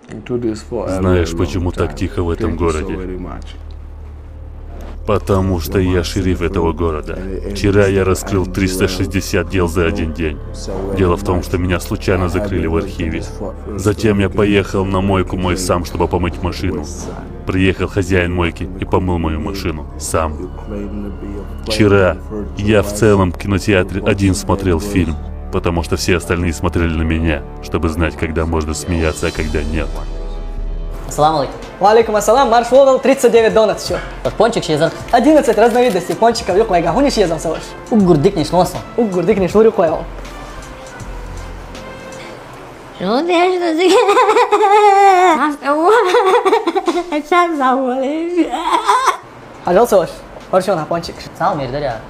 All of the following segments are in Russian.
Знаешь, почему так тихо в этом городе? Потому что я шериф этого города. Вчера я раскрыл 360 дел за один день. Дело в том, что меня случайно закрыли в архиве. Затем я поехал на мойку мой сам, чтобы помыть машину. Приехал хозяин мойки и помыл мою машину сам. Вчера я в целом кинотеатре один смотрел фильм, потому что все остальные смотрели на меня, чтобы знать, когда можно смеяться, а когда нет. Ассаламу алейкум. Валейкум ассалам, марш Волгал, 39 донат все. Пончик шезар. 11 разновидностей пончиков юқлайга. Хуни шезам салаш. Уггурдик не шлосон. Уггурдик не шлурю қойал. Ажал салаш. Паршон пончик. Сам мердаря.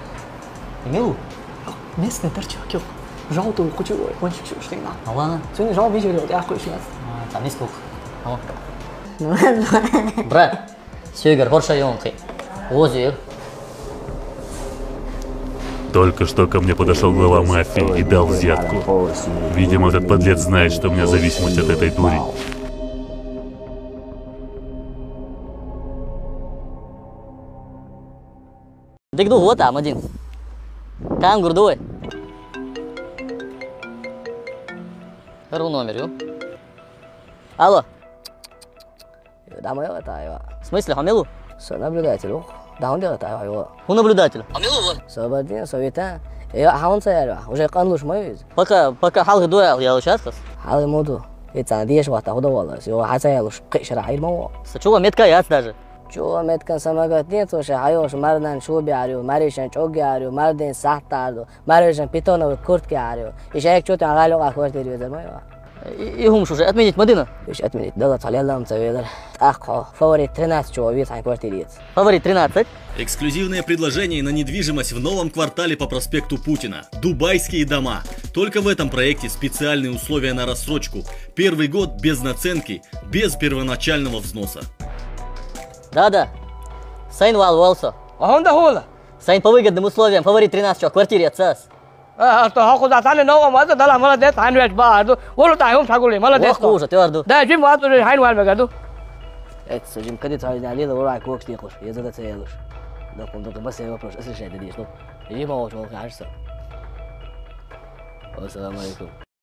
Милу. Местный торчок ёк. Желтый кучевой пончик что ли на. Ладно. Сегодня жал видел, я хочу сейчас. Там не скук. Брат, сёгер хорша ёнқи. Озер. Только что ко мне подошел глава мафии и дал взятку. Видимо, этот подлец знает, что у меня зависимость от этой дури. Дыгду вот там один. Там гурдой. Первый номер, ё. Алло. Домой летаю. В смысле, Хамилу? С наблюдателем. Да он делает его. У наблюдателя. Хамилу вот. Свободен, совета. Я хаунса я. Уже канлуш мой. Пока халгы дуэл я сейчас кас. Халы моду. Это надеюсь, вот так удавалось. Его хасаялуш. Кишра хайрмау. Сачула метка яц даже. Чула метка самагат нет, что хайош мардан шуби арю, маришан чоги арю, марден сахтарду, маришан питоновые куртки арю. И человек что-то агало как квартиру за моего. И хумш уже отменить Мадина. Ещё отменить. Да, салялам цаведер. Ах, фаворит 13 человек в квартире. Фаворит 13. Эксклюзивное предложение на недвижимость в новом квартале по проспекту Путина. Дубайские дома. Только в этом проекте специальные условия на рассрочку. Первый год без наценки, без первоначального взноса. Да. Сайн Валсо. Ахонда хола. Сайн по выгодным условиям. Фаворит 13 в квартире отцас. То хакуда тане нового маза дала молодец, хайнвеш баарду. Волу тайхум шагули, молодец. Ох, уже твердо. Да, жим вату хайнвал мегаду. Это жим кадит хайнали, да ура кокс дикуш. Я за это целуш. Да, только бас я вопрос, если же это дишь, ну. Жим его кажется. Ассаламу алейкум.